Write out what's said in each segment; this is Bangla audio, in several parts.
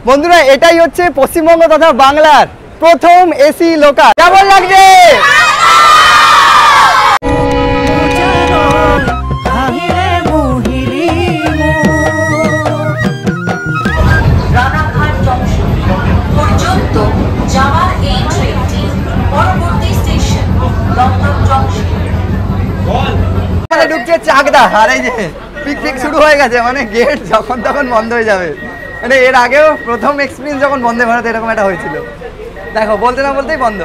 বন্ধুরা এটাই হচ্ছে পশ্চিমবঙ্গ তথা বাংলার প্রথম এসি লোকাল। কেমন লাগছে? রানাঘাট জংশন পর্যন্ত যাওয়ার এই ট্রেনটি পরবর্তী স্টেশন দমদম জংশন। ঢুকছে চাকদা, আর এই যে পিক পিক শুরু হয়ে গেছে, মানে গেট যখন তখন বন্ধ হয়ে যাবে। মানে এর আগেও প্রথম এক্সপিরিয়েন্স যখন বন্দে ভারত এরকম একটা হয়েছিল, দেখো বলতে না বলতেই বন্ধ।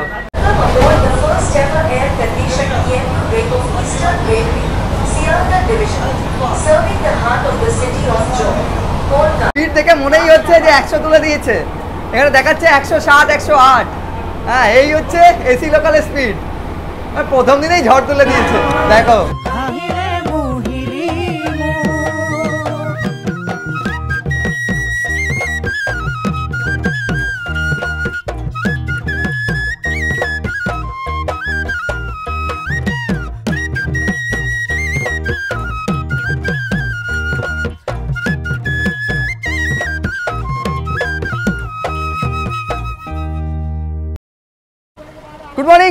স্পিড দেখে মনেই হচ্ছে যে 100 তুলে দিয়েছে, এখানে দেখাচ্ছে 160 108। হ্যাঁ, এই হচ্ছে এসি লোকালের স্পিড। প্রথম দিনেই ঝড় তুলে দিয়েছে, দেখো।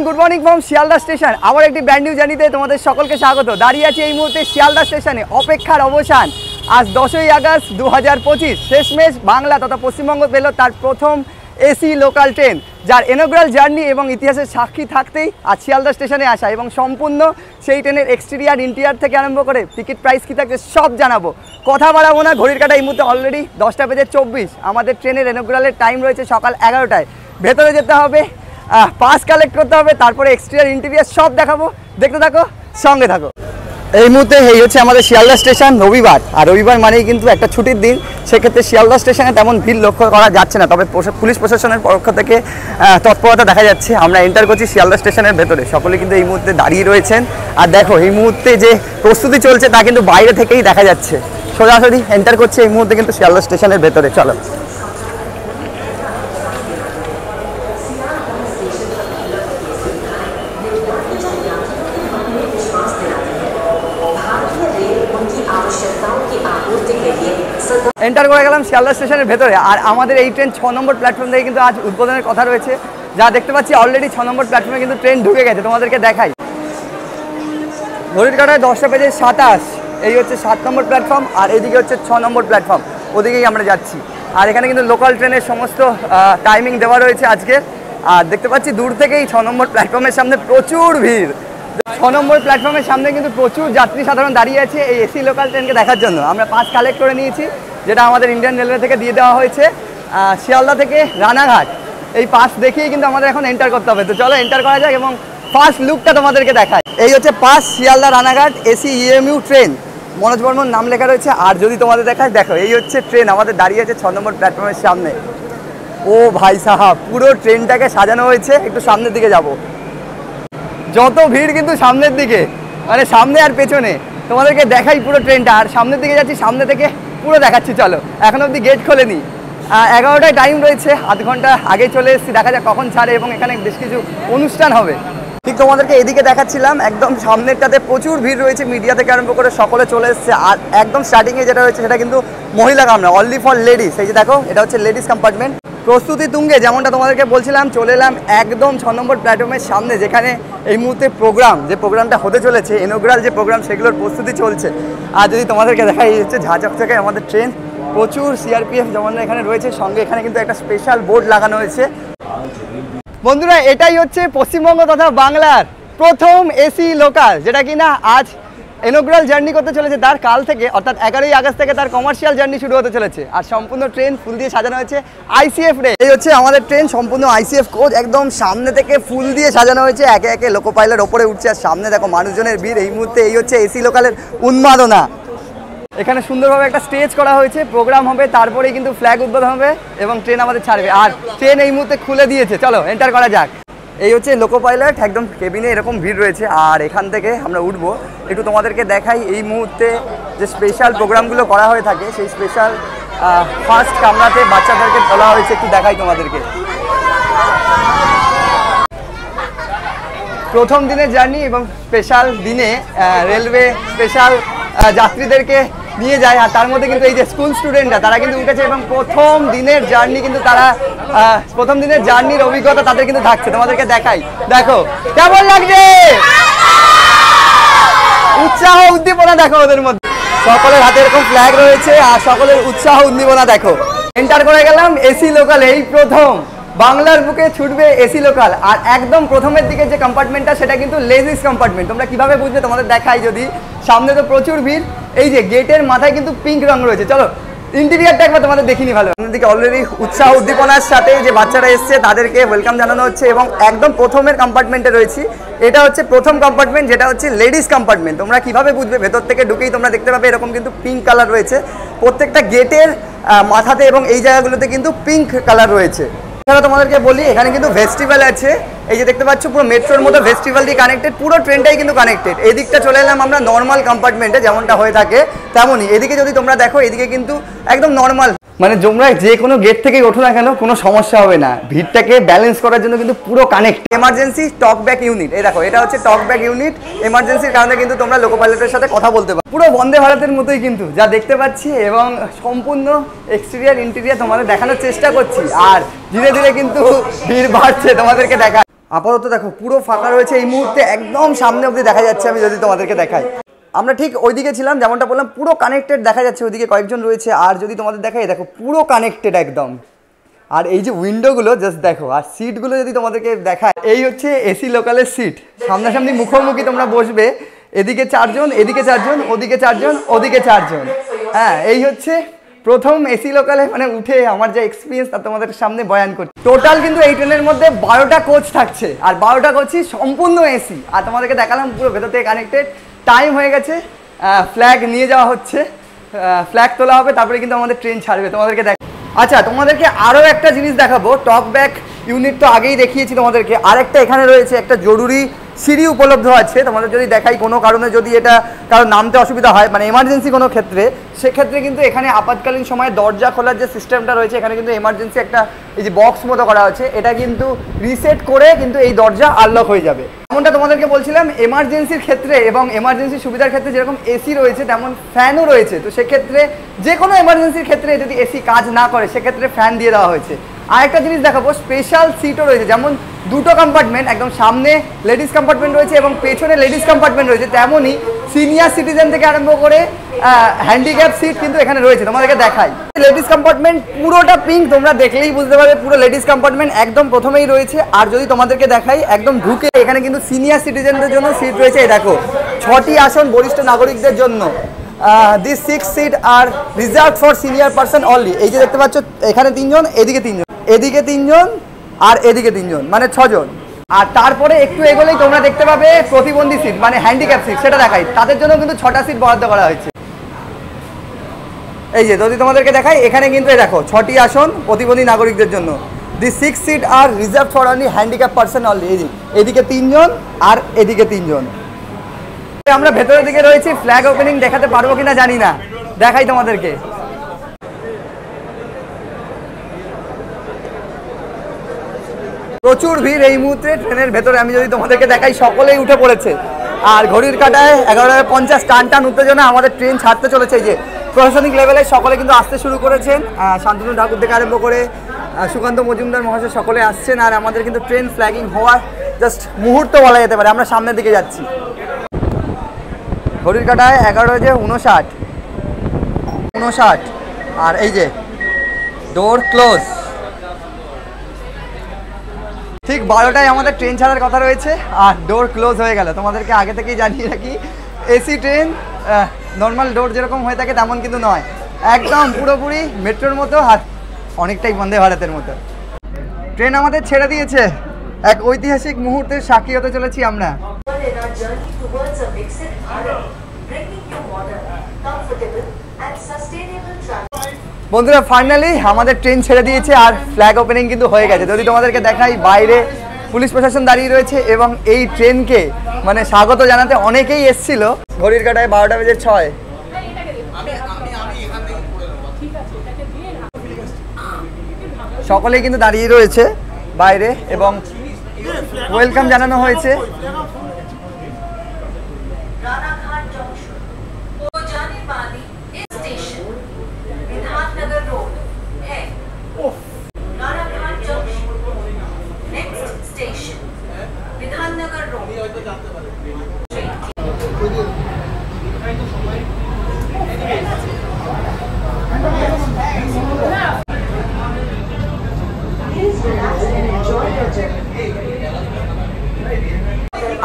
Good morning from Sealdah station. আবার একটি ব্র্যান্ড নিউ জার্নিতে তোমাদের সকলকে স্বাগত। দাঁড়িয়ে আছি এই মুহূর্তে শিয়ালদা স্টেশনে। অপেক্ষার অবসান, আজ 10ই আগস্ট 2025। শেষমেশ বাংলা তথা পশ্চিমবঙ্গ পেল তার প্রথম এসি লোকাল ট্রেন, যার ইনগ্রাল জার্নি এবং ইতিহাসের সাক্ষী থাকতেই আজ শিয়ালদা স্টেশনে আসা, এবং সম্পূর্ণ সেই ট্রেনের এক্সটেরিয়ার ইন্টেরিয়ার থেকে আরম্ভ করে টিকিট প্রাইস কী থাকছে সব জানাবো। কথা বাড়াবো না, ঘড়ির কাঁটা এই মুহূর্তে অলরেডি 10:24। আমাদের ট্রেনের ইনগ্রালের টাইম রয়েছে সকাল 11টায়। ভেতরে যেতে হবে, পাস কালেক্ট করতে হবে, তারপরে এক্সটেরিয়ার ইন্টেরিয়ার সব দেখাবো। দেখতে থাকো, সঙ্গে থাকো। এই মুহূর্তে এই হচ্ছে আমাদের শিয়ালদা স্টেশন। রবিবার, আর রবিবার মানেই কিন্তু একটা ছুটির দিন, সেক্ষেত্রে শিয়ালদা স্টেশনে তেমন ভিড় লক্ষ্য করা যাচ্ছে না, তবে পুলিশ প্রশাসনের পক্ষ থেকে তৎপরতা দেখা যাচ্ছে। আমরা এন্টার করছি শিয়ালদা স্টেশনের ভেতরে, সকলে কিন্তু এই মুহূর্তে দাঁড়িয়ে রয়েছেন। আর দেখো এই মুহূর্তে যে প্রস্তুতি চলছে তা কিন্তু বাইরে থেকেই দেখা যাচ্ছে। সোজাসুজি এন্টার করছে এই মুহূর্তে কিন্তু শিয়ালদা স্টেশনের ভেতরে। চলো। এন্টার করে গেলাম শিয়ালদা স্টেশনের ভেতরে। আর আমাদের এই ট্রেন 6 নম্বর প্ল্যাটফর্ম থেকে কিন্তু আজ উদ্বোধনের কথা রয়েছে। যা দেখতে পাচ্ছি অলরেডি 6 নম্বর প্ল্যাটফর্মে কিন্তু ট্রেন ঢুকে গেছে, তোমাদেরকে দেখাই। ঘড়ির কাঁটায় 10:27। এই হচ্ছে 7 নম্বর প্ল্যাটফর্ম, আর এদিকে হচ্ছে 6 নম্বর প্ল্যাটফর্ম, ওদিকেই আমরা যাচ্ছি। আর এখানে কিন্তু লোকাল ট্রেনের সমস্ত টাইমিং দেওয়া রয়েছে আজকে। আর দেখতে পাচ্ছি দূর থেকেই 6 নম্বর প্ল্যাটফর্মের সামনে প্রচুর ভিড়। 6 নম্বর প্ল্যাটফর্মের সামনে কিন্তু প্রচুর যাত্রী সাধারণ দাঁড়িয়ে আছে এই এসি লোকাল ট্রেনকে দেখার জন্য। আমরা পাস কালেক্ট করে নিয়েছি, যেটা আমাদের ইন্ডিয়ান রেলওয়ে থেকে দিয়ে দেওয়া হয়েছে। শিয়ালদা থেকে রানাঘাট এই পাস দেখিয়েই কিন্তু আমাদের এখন এন্টার করতে হবে। তো চলো এন্টার করা যাক এবং ফার্স্ট লুকটা তোমাদেরকে দেখায়। এই হচ্ছে pass Sealdah Ranaghat AC EMU train, Manoj Barman নাম লেখা রয়েছে। আর যদি তোমাদের দেখায়, দেখো এই হচ্ছে ট্রেন আমাদের দাঁড়িয়ে আছে 6 নম্বর প্ল্যাটফর্মের সামনে। ও ভাই সাহাব, পুরো ট্রেনটাকে সাজানো হয়েছে। একটু সামনের দিকে যাব, যত ভিড় কিন্তু সামনের দিকে, মানে সামনে আর পেছনে। তোমাদেরকে দেখাই পুরো ট্রেনটা। আর সামনের দিকে যাচ্ছি, সামনে থেকে পুরো দেখাচ্ছি। চলো, এখন অবধি গেট খোলেনি, 11টায় টাইম রয়েছে, আধ ঘন্টা আগে চলে এসেছি। দেখা যাক কখন ছাড়ে, এবং এখানে বেশ কিছু অনুষ্ঠান হবে। ঠিক তোমাদেরকে এদিকে দেখাচ্ছিলাম, একদম সামনেরটাতে প্রচুর ভিড় রয়েছে, মিডিয়া থেকে আরম্ভ করে সকলে চলে এসছে। আর একদম স্টার্টিংয়ে যেটা রয়েছে সেটা কিন্তু মহিলা কামরা, অনলি ফর লেডিস। এই যে দেখো, এটা হচ্ছে লেডিস কম্পার্টমেন্ট। প্রস্তুতি তুঙ্গে, যেমনটা তোমাদেরকে বলছিলাম, চলে এলাম একদম 6 নম্বর প্ল্যাটফর্মের সামনে, যেখানে এই মুহূর্তে যে প্রোগ্রামটা হতে চলেছে, ইনগ্রাল যে প্রোগ্রাম, সেগুলোর প্রস্তুতি চলছে। আর যদি তোমাদেরকে দেখা, এই হচ্ছে ঝাঁঝক থেকে আমাদের ট্রেন, প্রচুর সিআরপিএফ জওয়ান এখানে রয়েছে, সঙ্গে এখানে কিন্তু একটা স্পেশাল বোর্ড লাগানো হয়েছে। বন্ধুরা এটাই হচ্ছে পশ্চিমবঙ্গ তথা বাংলার প্রথম এসি লোকাল, যেটা কিনা আজ ইনগ্রাল জার্নি করতে চলেছে। তার কাল থেকে, অর্থাৎ 11ই আগস্ট থেকে তার কমার্শিয়াল জার্নি শুরু হতে চলেছে। আর সম্পূর্ণ ট্রেন ফুল দিয়ে সাজানো হয়েছে আইসিএফ রে। এই হচ্ছে আমাদের ট্রেন, সম্পূর্ণ আইসিএফ কোচ, একদম সামনে থেকে ফুল দিয়ে সাজানো হয়েছে। একে একে লোকো পাইলট ওপরে উঠছে, আর সামনে দেখো মানুষজনের ভিড় এই মুহূর্তে। এই হচ্ছে এসি লোকালের উন্মাদনা। এখানে সুন্দরভাবে একটা স্টেজ করা হয়েছে, প্রোগ্রাম হবে, তারপরেই কিন্তু ফ্ল্যাগ উদ্বোধন হবে এবং ট্রেন আমাদের ছাড়বে। আর ট্রেন এই মুহূর্তে খুলে দিয়েছে, চলো এন্টার করা যাক। এই হচ্ছে লোকো পাইলট, একদম কেবিনে এরকম ভিড় রয়েছে। আর এখান থেকে আমরা উঠবো, একটু তোমাদেরকে দেখাই এই মুহূর্তে যে স্পেশাল প্রোগ্রামগুলো করা হয়ে থাকে, সেই স্পেশাল ফার্স্ট কামরাতে বাচ্চাদেরকে তোলা হয়েছে, একটু দেখাই তোমাদেরকে। প্রথম দিনের জার্নি এবং স্পেশাল দিনে রেলওয়ে স্পেশাল যাত্রীদেরকে নিয়ে যায়। আর তার মধ্যে কিন্তু এই যে স্কুল স্টুডেন্টরা তারা কিন্তু উঠেছে এবং প্রথম দিনের জার্নি কিন্তু তারা প্রথম দিনের জার্নির অভিজ্ঞতা তাদের কিন্তু থাকছে, তোমাদেরকে দেখাই। দেখো কেমন লাগছে, উৎসাহ উদ্দীপনা দেখো ওদের মধ্যে, সকলের হাতে এরকম ফ্ল্যাগ রয়েছে আর সকলের উৎসাহ উদ্দীপনা দেখো। এন্টার করে গেলাম এসি লোকাল, এই প্রথম বাংলার বুকে ছুটবে এসি লোকাল। আর একদম প্রথমের দিকে যে কম্পার্টমেন্টটা সেটা কিন্তু লেডিস কম্পার্টমেন্ট। তোমরা কিভাবে বুঝবে তোমাদের দেখাই, যদি সামনে তো প্রচুর ভিড়, এই যে গেটের মাথায় কিন্তু পিঙ্ক রং রয়েছে। চলো ইন্টেরিয়ারটা একবার তোমাদের দেখিনি ভালো। দিকে অলরেডি উৎসাহ উদ্দীপনার সাথে যে বাচ্চারা এসছে তাদেরকে ওয়েলকাম জানানো হচ্ছে এবং একদম প্রথমের কম্পার্টমেন্টে রয়েছি। এটা হচ্ছে প্রথম কম্পার্টমেন্ট, যেটা হচ্ছে লেডিস কম্পার্টমেন্ট। তোমরা কিভাবে বুঝবে, ভেতর থেকে ঢুকেই তোমরা দেখতে পাবে এরকম কিন্তু পিঙ্ক কালার রয়েছে প্রত্যেকটা গেটের মাথাতে এবং এই জায়গাগুলোতে কিন্তু পিঙ্ক কালার রয়েছে। এছাড়া তোমাদেরকে বলি এখানে কিন্তু ফেস্টিভ্যাল আছে, এই যে দেখতে পাচ্ছ পুরো মেট্রোর মতো ফেস্টিভ্যাল দিয়ে কানেক্টেড, পুরো ট্রেনটাই কিন্তু কানেক্টেড। এই দিকটা চলে এলাম আমরা নর্মাল কম্পার্টমেন্টে, যেমনটা হয়ে থাকে তেমনই এদিকে যদি তোমরা দেখো, এদিকে কিন্তু একদম নর্মাল, মানে তোমরা যে কোনো গেট থেকেই ওঠো না কেন কোনো সমস্যা হবে না। ভিড়টাকে ব্যালেন্স করার জন্য কিন্তু পুরো কানেক্ট। এমার্জেন্সি টক ব্যাক ইউনিট, এই দেখো এটা হচ্ছে টক ব্যাক ইউনিট। এমার্জেন্সির কারণে কিন্তু তোমরা লোকো পাইলটের সাথে কথা বলতে পারো। পুরো বন্দে ভারতের মতোই কিন্তু যা দেখতে পাচ্ছি, এবং সম্পূর্ণ এক্সটেরিয়ার ইন্টেরিয়ার তোমাদের দেখানোর চেষ্টা করছি। আর ধীরে ধীরে কিন্তু ভিড় বাড়ছে, তোমাদেরকে দেখা। আপাতত দেখো পুরো ফাঁকা রয়েছে এই মুহূর্তে, একদম সামনে অবধি দেখা যাচ্ছে। আমি যদি তোমাদেরকে দেখাই, আমরা ঠিক ওইদিকে ছিলাম, যেমনটা বললাম পুরো কানেক্টেড দেখা যাচ্ছে, ওইদিকে কয়েকজন রয়েছে। আর যদি তোমাদের দেখাই, দেখো পুরো কানেক্টেড একদম। আর এই যে উইন্ডোগুলো জাস্ট দেখো, আর সিটগুলো যদি তোমাদেরকে দেখায়, এই হচ্ছে এসি লোকালের সিট। সামনাসামনি মুখোমুখি তোমরা বসবে, এদিকে 4 জন, এদিকে 4 জন, ওদিকে 4 জন, ওদিকে 4 জন। হ্যাঁ, এই হচ্ছে প্রথম এসি লোকালে মানে উঠে আমার যে এক্সপিরিয়েন্স তা তোমাদের সামনে বয়ান করছি। টোটাল কিন্তু এই ট্রেনের মধ্যে 12টা কোচ থাকছে, আর 12টা কোচই সম্পূর্ণ এসি। আর তোমাদেরকে দেখালাম পুরো ভেতর থেকে কানেক্টেড। টাইম হয়ে গেছে, ফ্ল্যাগ নিয়ে যাওয়া হচ্ছে, ফ্ল্যাগ তোলা হবে, তারপরে কিন্তু আমাদের ট্রেন ছাড়বে। তোমাদেরকে দেখ, আচ্ছা তোমাদেরকে আরও একটা জিনিস দেখাবো। টক ব্যাক ইউনিট তো আগেই দেখিয়েছি তোমাদেরকে, আরেকটা এখানে রয়েছে, একটা জরুরি সিঁড়ি উপলব্ধ আছে। তোমাদের যদি দেখাই, কোনো কারণে যদি এটা কারণ নামতে অসুবিধা হয়, মানে এমার্জেন্সি কোনো ক্ষেত্রে, সেক্ষেত্রে কিন্তু এখানে আপাতকালীন সময়ে দরজা খোলার যে সিস্টেমটা রয়েছে, এখানে কিন্তু এমার্জেন্সি একটা এই যে বক্স মতো করা আছে, এটা কিন্তু রিসেট করে কিন্তু এই দরজা আনলক হয়ে যাবে। যেমনটা তোমাদেরকে বলছিলাম, এমার্জেন্সির ক্ষেত্রে এবং এমার্জেন্সি সুবিধার ক্ষেত্রে যেরকম এসি রয়েছে তেমন ফ্যানও রয়েছে। তো সেক্ষেত্রে যে কোনো এমার্জেন্সির ক্ষেত্রে যদি এসি কাজ না করে, সেক্ষেত্রে ফ্যান দিয়ে দেওয়া হয়েছে। আর একটা জিনিস দেখাবো, স্পেশাল সিটও রয়েছে। যেমন দুটো কম্পার্টমেন্ট, একদম সামনে লেডিস কম্পার্টমেন্ট রয়েছে এবং পেছনে লেডিস কম্পার্টমেন্ট রয়েছে, তেমনই সিনিয়র সিটিজেন থেকে আরম্ভ করে হ্যান্ডিক্যাপ সিট কিন্তু এখানে রয়েছে। তোমাদেরকে দেখাই, লেডিস কম্পার্টমেন্ট পুরোটা পিঙ্ক, তোমরা দেখলেই বুঝতে পারবে পুরো লেডিস কম্পার্টমেন্ট একদম প্রথমেই রয়েছে। আর যদি তোমাদেরকে দেখাই, একদম ঢুকে এখানে কিন্তু সিনিয়র সিটিজেনদের জন্য সিট রয়েছে। এই দেখো 6টি আসন বরিষ্ঠ নাগরিকদের জন্য। This 6 seat are reserved for senior person only. এই যে দেখতে পাচ্ছ, এখানে 3 জন, এদিকে 3 জন, এদিকে 3 জন, আর এদিকে 3 জন, মানে 6 জন। আর তারপরে একটু এগোলেই তোমরা দেখতে পাবে প্রতিবন্ধী সিট, মানে হ্যান্ডিক্যাপ সিট, সেটা দেখাই। তাদের জন্য কিন্তু 6টা সিট বরাদ্দ করা হয়েছে। এই যে যদি তোমাদেরকে দেখাই, এখানে কিন্তু এই দেখো 6টি আসন প্রতিবন্ধী নাগরিকদের জন্য। The 6 seat are reserved for only handicap person only. এদিকে 3 জন আর এদিকে 3 জন। আমরা ভেতরের দিকে রয়েছি, ফ্ল্যাগ ওপেনিং দেখাতে পারবো কিনা জানি না, দেখাই তোমাদেরকে। প্রচুর ভিড় এই মুহূর্তে ট্রেনের ভেতরে। আমি যদি তোমাদেরকে দেখাই, সকলেই উঠে পড়েছে। আর ঘড়ির কাঁটায় 11:50, টান উত্তেজনা, আমাদের ট্রেন ছাড়তে চলেছে। এই যে প্রশাসনিক লেভেলে সকলে কিন্তু আসতে শুরু করেছেন, শান্তনু ঠাকুর থেকে আরম্ভ করে সুকান্ত মজুমদার মহাশয় সকলে আসছেন। আর আমাদের কিন্তু ট্রেন ফ্ল্যাগিং হওয়ার জাস্ট মুহূর্ত বলা যেতে পারে। আমরা সামনের দিকে যাচ্ছি, ঘড়ির কাঁটায় 11:59, আর এই যে ডোর ক্লোজ। ঠিক 12টায় আমাদের ট্রেন ছাড়ার কথা রয়েছে, আর ডোর ক্লোজ হয়ে গেল। তোমাদেরকে আগে থেকেই জানিয়ে রাখি, এসি ট্রেন নর্মাল ডোর যেরকম হয়ে থাকে তেমন কিন্তু নয়, একদম পুরোপুরি মেট্রোর মতো, আর অনেকটাই বন্দে ভারতের মতো। ট্রেন আমাদের ছেড়ে দিয়েছে, এক ঐতিহাসিক মুহূর্তের সাক্ষী হতে চলেছি আমরা। বন্ধুরা, ফাইনালি আমাদের ট্রেন ছেড়ে দিয়েছে আর ফ্ল্যাগ ওপেনিং কিন্তু হয়ে গেছে। যদি তোমাদেরকে দেখাই, বাইরে পুলিশ প্রশাসন দাঁড়িয়ে রয়েছে এবং এই ট্রেনকে মানে স্বাগত জানাতে অনেকেই এসেছিল। ঘড়ির কাঁটায় 12:06। সকলেই কিন্তু দাঁড়িয়ে রয়েছে বাইরে এবং ওয়েলকাম জানানো হয়েছে। रानाघाट जंक्शन को जाने वाली इस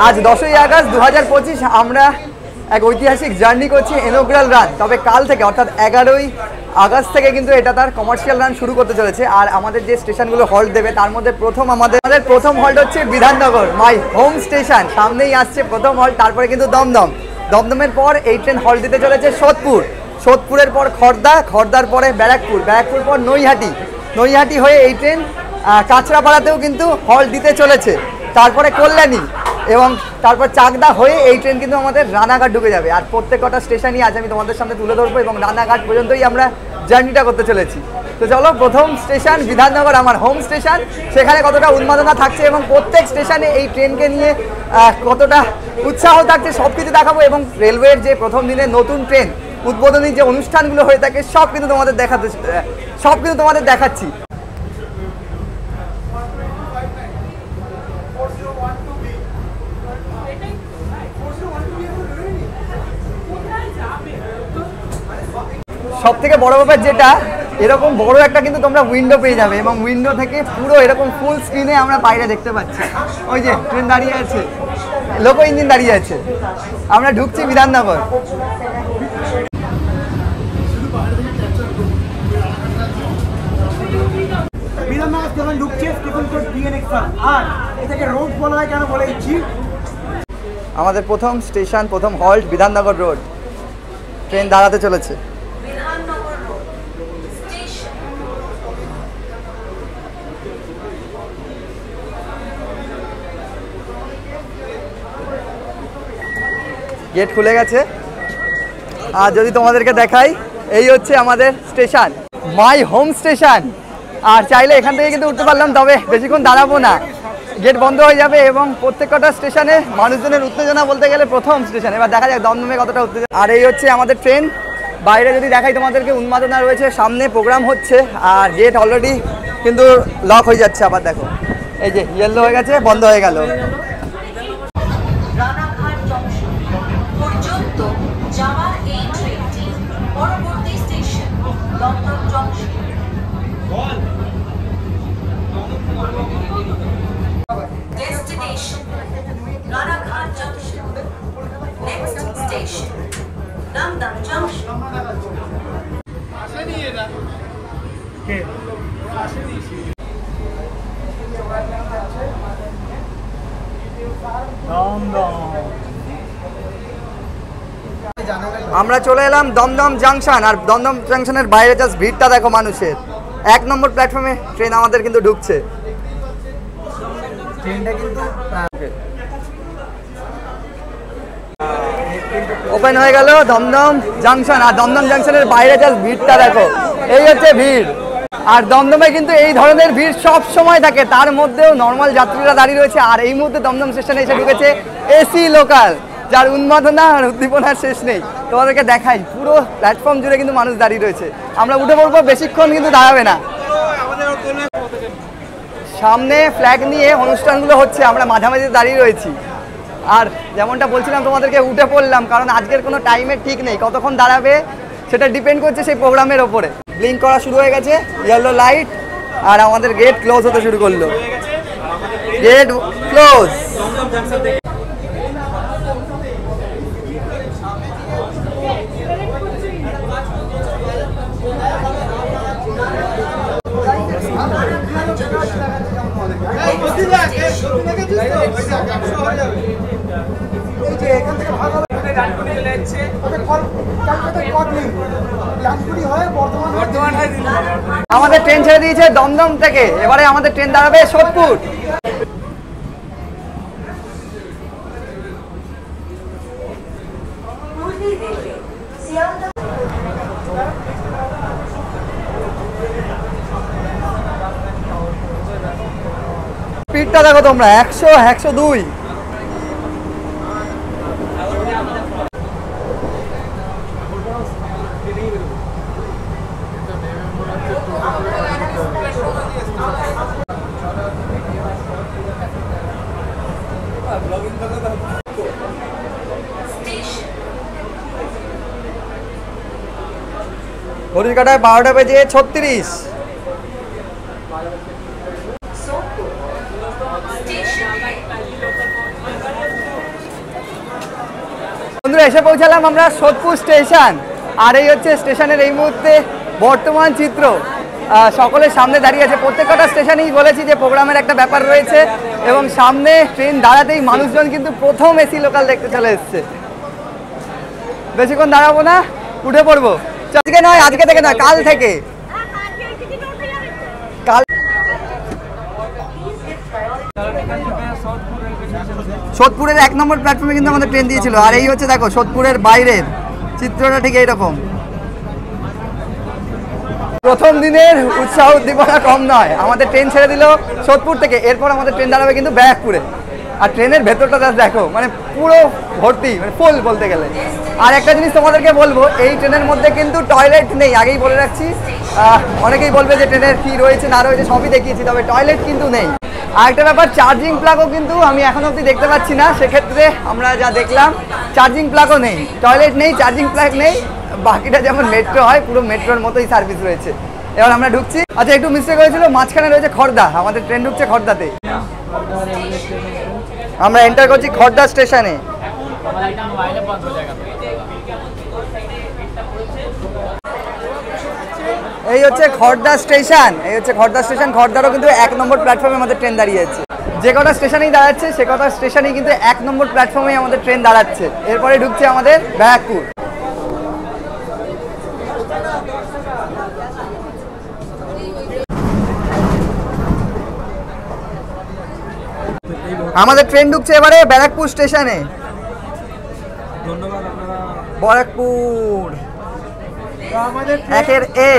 আজ 10ই আগস্ট 2025 আমরা এক ঐতিহাসিক জার্নি করছি ইনঅগ্রাল রান। তবে কাল থেকে অর্থাৎ 11ই আগস্ট থেকে কিন্তু এটা তার কমার্শিয়াল রান শুরু করতে চলেছে। আর আমাদের যে স্টেশনগুলো হল্ট দেবে তার মধ্যে আমাদের প্রথম হল্ট হচ্ছে বিধাননগর, মাই হোম স্টেশন। সামনেই আসছে প্রথম হল্ট, তারপরে কিন্তু দমদম, দমদমের পর এই ট্রেন হল্ট দিতে চলেছে সোদপুর, সোদপুরের পর খড়দা, খড়দার পরে ব্যারাকপুর, ব্যারাকপুর পর নৈহাটি, নৈহাটি হয়ে এই ট্রেন কাঁচরাপাড়াতেও কিন্তু হল্ট দিতে চলেছে, তারপরে কল্যাণী এবং তারপর চাকদা হয়ে এই ট্রেন কিন্তু আমাদের রানাঘাট ঢুকে যাবে। আর প্রত্যেকটা স্টেশনই আজ আমি তোমাদের সামনে তুলে ধরবো এবং রানাঘাট পর্যন্তই আমরা জার্নিটা করতে চলেছি। তো চলো, প্রথম স্টেশন বিধাননগর, আমার হোম স্টেশন, সেখানে কতটা উন্মাদনা থাকছে এবং প্রত্যেক স্টেশনে এই ট্রেনকে নিয়ে কতটা উৎসাহ থাকছে সব কিছু দেখাবো। এবং রেলওয়ের যে প্রথম দিনে নতুন ট্রেন উদ্বোধনী যে অনুষ্ঠানগুলো হয়ে থাকে সব কিন্তু তোমাদের দেখাচ্ছি। সব থেকে বড় ব্যাপার যেটা, এরকম বড় একটা কিন্তু তোমরা উইন্ডো পেয়ে যাবে এবং উইন্ডো থেকে পুরো এরকম ফুল স্ক্রিনে আমরা বাইরে দেখতে পাচ্ছি। ওই যে ট্রেন দাঁড়িয়ে আছে, লোকো ইঞ্জিন দাঁড়িয়ে আছে, আমরা ঢুকছি বিধাননগর। আমাদের প্রথম স্টেশন, প্রথম হল্ট বিধাননগর রোড, ট্রেন দাঁড়াতে চলেছে। গেট খুলে গেছে। আর যদি তোমাদেরকে দেখাই, এই হচ্ছে আমাদের স্টেশন, মাই হোম স্টেশন। আর চাইলে এখান থেকে কিন্তু উঠতে পারলাম, তবে বেশিক্ষণ দাঁড়াবো না, গেট বন্ধ হয়ে যাবে এবং প্রত্যেকটা স্টেশনে মানুষজনের উত্তেজনা বলতে গেলে প্রথম স্টেশন। এবার দেখা যাক দমদমে কতটা উত্তেজনা। আর এই হচ্ছে আমাদের ট্রেন, বাইরে যদি দেখাই তোমাদেরকে উন্মাদনা রয়েছে, সামনে প্রোগ্রাম হচ্ছে আর গেট অলরেডি কিন্তু লক হয়ে যাচ্ছে। আবার দেখো, এই যে ইয়েলো হয়ে গেছে, বন্ধ হয়ে গেল। রানাঘাট জংশন পর্যন্ত যাওয়া এই ট্রেনটি পরবর্তী station Dumdum junction. Destination Ranaghat junction, next station Dumdum junction. আমরা চলে এলাম দমদম জাংশন। আর দমদম জাংশনের বাইরে জাস্ট ভিড়টা দেখো মানুষের। 1 নম্বর প্ল্যাটফর্মে ট্রেন আমাদের কিন্তু ঢুকছে। ওপেন হয়ে গেল দমদম জাংশন। আর দমদম জাংশনের বাইরে জাস্ট ভিড়টা দেখো, এই হচ্ছে ভিড়। আর দমদমে কিন্তু এই ধরনের ভিড় সব সময় থাকে, তার মধ্যেও নর্মাল যাত্রীরা দাঁড়িয়ে রয়েছে। আর এই মুহূর্তে দমদম স্টেশনে এসে ঢুকেছে এসি লোকাল, যার উন্মাদনা আর উদ্দীপনার শেষ নেই। তোমাদেরকে দেখাই, পুরো প্ল্যাটফর্ম জুড়ে কিন্তু মানুষ দাঁড়িয়ে রয়েছে। আমরা উঠে পড়বো, বেশিক্ষণ কিন্তু দাঁড়াবে না। সামনে ফ্ল্যাগ নিয়ে অনুষ্ঠানগুলো হচ্ছে, আমরা মাঝামাঝি দাঁড়িয়ে রয়েছি। আর যেমনটা বলছিলাম তোমাদেরকে, উঠে পড়লাম, কারণ আজকের কোনো টাইমের ঠিক নেই, কতক্ষণ দাঁড়াবে সেটা ডিপেন্ড করছে সেই প্রোগ্রামের ওপরে। ব্লিঙ্ক করা শুরু হয়ে গেছে, ইয়েলো লাইট, আর আমাদের গেট ক্লোজ হতে শুরু করলো। Gate close. আমাদের ট্রেন ছেড়ে দিয়েছে দমদম থেকে, এবারে আমাদের ট্রেন দাঁড়াবে সোদপুর। স্পিডটা দেখো তোমরা, 100, 102। ঘড়ির কাটায় 12টা বেজে 36। এসে পৌঁছালাম আমরা সোদপুর স্টেশন। আর এই হচ্ছে স্টেশনের এই মুহূর্তে বর্তমান চিত্র। সকলের সামনে দাঁড়িয়ে আছে, প্রত্যেকটা স্টেশনেই বলেছি যে প্রোগ্রামের একটা ব্যাপার রয়েছে এবং সামনে ট্রেন দাঁড়াতেই মানুষজন কিন্তু প্রথম এসি লোকাল দেখতে চলে এসছে। বেশিক্ষণ দাঁড়াবো না, উঠে পড়বো। আজকে নয়, আজকে থেকে নয়, কাল থেকে। কাল সোদপুরের 1 নম্বর প্ল্যাটফর্মে কিন্তু আমাদের ট্রেন দিয়েছিল। আর এই হচ্ছে দেখো সোদপুরের বাইরের চিত্রটা ঠিক এইরকম। প্রথম দিনের উৎসাহ উদ্দীপনা কম নয়। আমাদের ট্রেন ছেড়ে দিল সোদপুর থেকে, এরপর আমাদের ট্রেন দাঁড়াবে কিন্তু ব্যারাকপুরে। আর ট্রেনের ভেতরটা দেখো, মানে পুরো ভর্তি, মানে ফুল বলতে গেলে। আর একটা জিনিস তোমাদেরকে বলবো, এই ট্রেনের মধ্যে কিন্তু টয়লেট নেই, আগেই বলে রাখছি। অনেকেই বলবে যে ট্রেনের কি রয়েছে না রয়েছে সবই দেখিয়েছি, তবে টয়লেট কিন্তু নেই। আর একটা ব্যাপার, চার্জিং প্লাগও কিন্তু আমি এখন অবধি দেখতে পাচ্ছি না। সেক্ষেত্রে আমরা যা দেখলাম, চার্জিং প্লাগও নেই, টয়লেট নেই, চার্জিং প্লাগ নেই। বাকিটা যেমন মেট্রো হয়, পুরো মেট্রোর মতোই সার্ভিস রয়েছে। এবার আমরা ঢুকছি। আচ্ছা, একটু মিস্টেক হয়েছিল, মাঝখানে রয়েছে খড়দা, আমাদের ট্রেন ঢুকছে খড়দাতে। আমরা এন্টার করছি খড়দা স্টেশনে। এই হচ্ছে খড়দা স্টেশন, এই হচ্ছে খড়দা স্টেশন। খড়দারও কিন্তু 1 নম্বর প্ল্যাটফর্মে আমাদের ট্রেন দাঁড়িয়ে আছে। যে কটা স্টেশনেই দাঁড়াচ্ছে সে কটা স্টেশনেই কিন্তু 1 নম্বর প্ল্যাটফর্মেই আমাদের ট্রেন দাঁড়াচ্ছে। এরপরে ঢুকছে আমাদের ব্যারাকপুর। আমাদের ট্রেন ঢুকছে এবারে ব্যারাকপুর স্টেশনে। ব্যারাকপুর একের এ।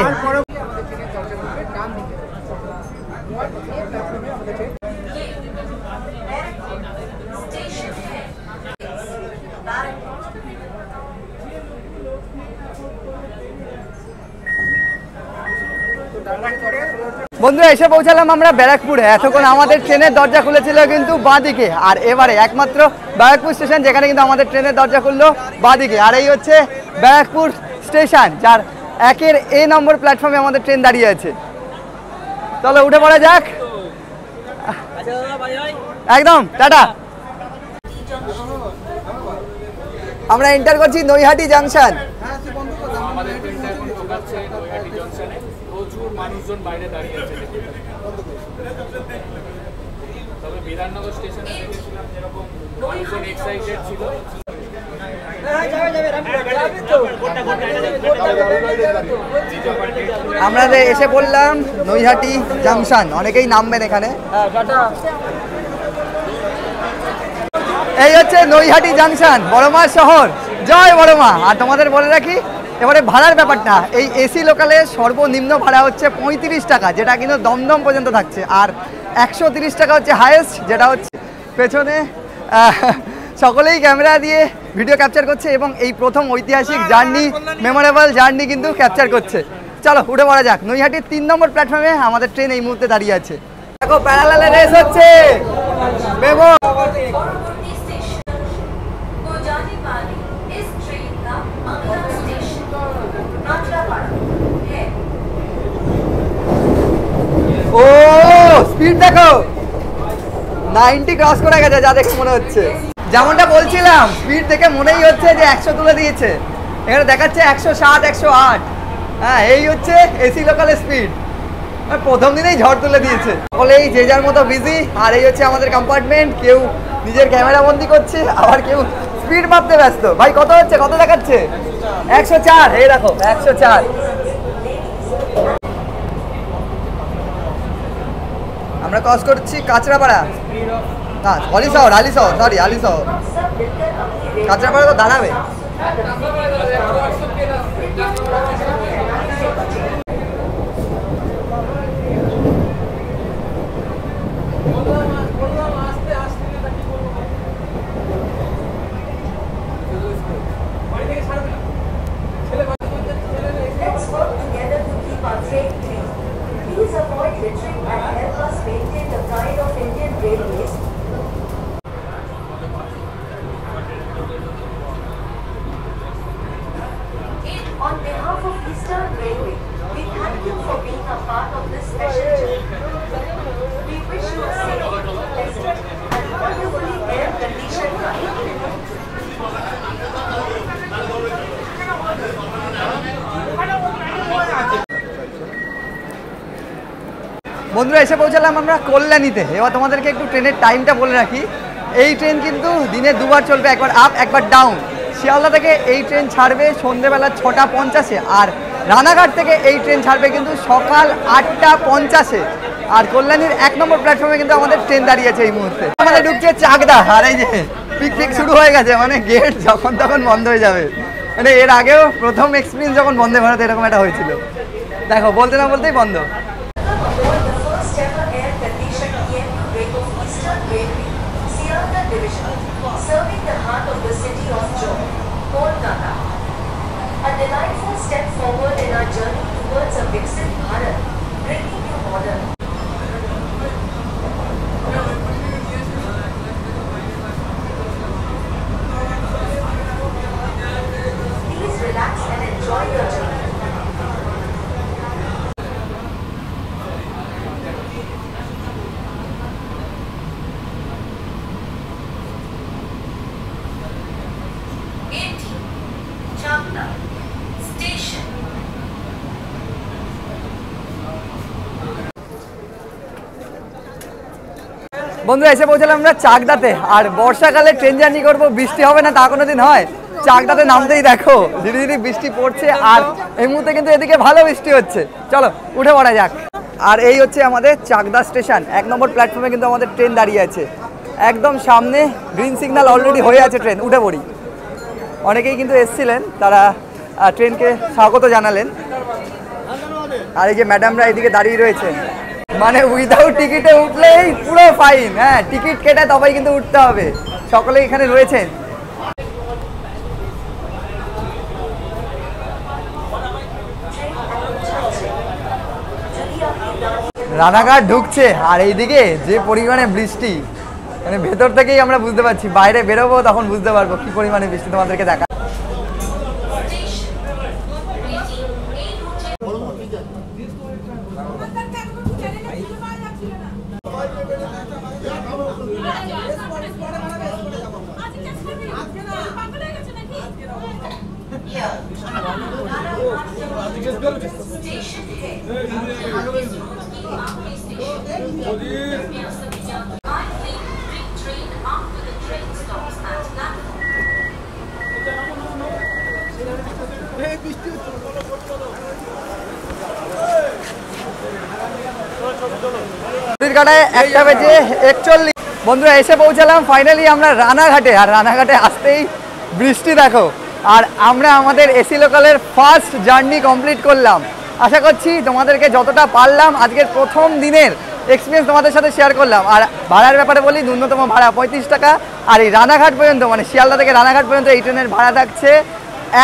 বন্ধুরা, এসে পৌঁছালাম আমরা ব্যারাকপুরে। এতক্ষণ আমাদের ট্রেনের দরজা খুলেছিল কিন্তু বাঁদিকে, আর এবারে একমাত্র ব্যারাকপুর স্টেশন যেখানে কিন্তু আমাদের ট্রেনের দরজা খুললো বাঁদিকে। আর এই হচ্ছে ব্যারাকপুর স্টেশন, যার 1 এ নম্বর প্ল্যাটফর্মে আমাদের ট্রেন দাঁড়িয়ে আছে। চলো উঠে পড়া যাক। একদম টাটা। আমরা এন্টার করছি নৈহাটি জাংশন। প্রচুর মানুষজন বাইরে দাঁড়িয়ে আছে। তবে বিধাননগর স্টেশনে দেখেছিলাম যেরকম মানুষজন এক্সাইটেড ছিল। আমরা এসে পড়লাম নৈহাটি জাংশন। অনেকেই নামবেন এখানে। এই হচ্ছে নৈহাটি জাংশন, বড়মা শহর। জয় বড়মা। আর তোমাদের বলে রাখি, এবারে ভাড়ার ব্যাপারটা, এই এসি লোকালে সর্বনিম্ন ভাড়া হচ্ছে 35 টাকা, যেটা কিন্তু দমদম পর্যন্ত থাকছে। আর 130 টাকা হচ্ছে হায়েস্ট, যেটা হচ্ছে পেছনে সকলেই ক্যামেরা দিয়ে ভিডিও ক্যাপচার করছে এবং এই প্রথম ঐতিহাসিক জার্নি, মেমোরেবল জার্নি কিন্তু ক্যাপচার করছে। চলো উঠে পড়া যাক। নৈহাটির 3 নম্বর প্ল্যাটফর্মে আমাদের ট্রেন এই মুহূর্তে দাঁড়িয়ে আছে। দেখো প্যারালালে রেস হচ্ছে। মেমো ও স্পিড দেখো, 90 ক্রস করে গেছে যা দেখে মনে হচ্ছে। যেমনটা বলছিলাম, স্পিড দেখে মনেই হচ্ছে যে 100 তুলে দিয়েছে। এখানে দেখাচ্ছে 107, 108। হ্যাঁ, এই হচ্ছে এসি লোকালের স্পিড। প্রথম দিনেই ঝড় তুলে দিয়েছে। সকলেই যে যার মতো বিজি। আর এই হচ্ছে আমাদের কম্পার্টমেন্ট। কেউ নিজের ক্যামেরা বন্দি করছে, আবার কেউ স্পিড মাপতে ব্যস্ত। ভাই কত হচ্ছে, কত দেখাচ্ছে? 104। এই দেখো 104। আমরা ক্রস করছি কাঁচরাপাড়া, না আলিশহর, আলিশহর। কাঁচরাপাড়া তো দাঁড়াবে। On behalf of বন্ধুরা এসে পৌঁছালাম আমরা কল্যাণীতে। এবার তোমাদেরকে একটু ট্রেনের টাইমটা বলে রাখি। এই ট্রেন কিন্তু দিনে দুবার চলবে, একবার আপ একবার ডাউন। শিয়ালদা থেকে এই ট্রেন ছাড়বে সন্ধ্যেবেলা 6:50-এ, আর রানাঘাট থেকে এই ট্রেন ছাড়বে কিন্তু সকাল 8:50-এ। আর কল্যাণীর 1 নম্বর প্ল্যাটফর্মে কিন্তু আমাদের ট্রেন দাঁড়িয়েছে এই মুহূর্তে। আমাদের ঢুকছে চাকদা, আর এই যে পিকনিক শুরু হয়ে গেছে, মানে গেট যখন তখন বন্ধ হয়ে যাবে। মানে এর আগেও প্রথম এক্সপিরিয়েন্স যখন বন্দে ভারত এরকম একটা হয়েছিল। দেখো বলতে না বলতেই বন্ধ। Serving the heart of the city of joy, Kolkata. A delightful step forward in our journey towards a Viksit Bharat, bringing you modern. Please relax and enjoy your journey. Chakda Station. বন্ধুরা এসে পৌঁছালাম আমরা চাকদাতে। আর বর্ষাকালে ট্রেন জার্নি করবো, বৃষ্টি হবে না তা কোনো দিন হয়? চাকদাতে নামতেই দেখো ধীরে ধীরে বৃষ্টি পড়ছে, আর এই মুহূর্তে কিন্তু এদিকে ভালো বৃষ্টি হচ্ছে। চলো উঠে পড়া যাক। আর এই হচ্ছে আমাদের চাকদা স্টেশন। 1 নম্বর প্ল্যাটফর্মে কিন্তু আমাদের ট্রেন দাঁড়িয়ে আছে, একদম সামনে গ্রিন সিগন্যাল অলরেডি হয়ে আছে, ট্রেন উঠে পড়ি। অনেকেই কিন্তু এসছিলেন, তারা ট্রেনকে স্বাগত জানালেন। আর এই যে ম্যাডামরা এদিকে দাঁড়িয়ে রয়েছে, মানে উইদাউট টিকিটে উঠলেই পুরো ফাইন। হ্যাঁ, টিকিট কেটে তবেই কিন্তু উঠতে হবে। সকলেই এখানে রয়েছেন। রানাঘাট ঢুকছে, আর এইদিকে যে পরিমাণে বৃষ্টি, মানে ভেতর থেকেই আমরা বুঝতে পারছি। বাইরে বেরোবো তখন বুঝতে পারবো কি পরিমাণে বৃষ্টি, তোমাদেরকে দেখা। Station है। Kindly retrain after the train stops at platform. কাটায় 1:41। বন্ধুরা এসে পৌঁছালাম ফাইনালি আমরা রানাঘাটে। আর রানাঘাটে আসতেই বৃষ্টি দেখো। আর আমরা আমাদের এসি লোকালের ফার্স্ট জার্নি কমপ্লিট করলাম। আশা করছি তোমাদেরকে যতটা পারলাম আজকের প্রথম দিনের এক্সপিরিয়েন্স তোমাদের সাথে শেয়ার করলাম। আর ভাড়ার ব্যাপারে বলি, ন্যূনতম ভাড়া 35 টাকা। আর এই রানাঘাট পর্যন্ত, মানে শিয়ালদা থেকে রানাঘাট পর্যন্ত এই ট্রেনের ভাড়া থাকছে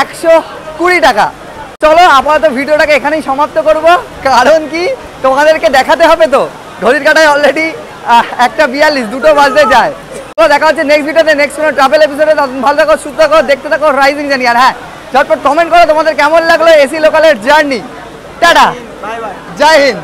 120 টাকা। চলো আপাতত ভিডিওটাকে এখানেই সমাপ্ত করব, কারণ কি তোমাদেরকে দেখাতে হবে তো। ঘড়ির কাটায় অলরেডি 1:42, 2টো বাজতে যায়। তো দেখা হচ্ছে নেক্সট ভিডিওতে, নেক্সট কোনো ট্রাভেল এপিসোডে। ভালো থাকো, সুস্থ থাকো, দেখতে থাকো রাইজিং জার্নি। আর হ্যাঁ, ঝটপট কমেন্ট করো তোমাদের কেমন লাগলো এসি লোকালের জার্নি। টাটা, জয় হিন্দ।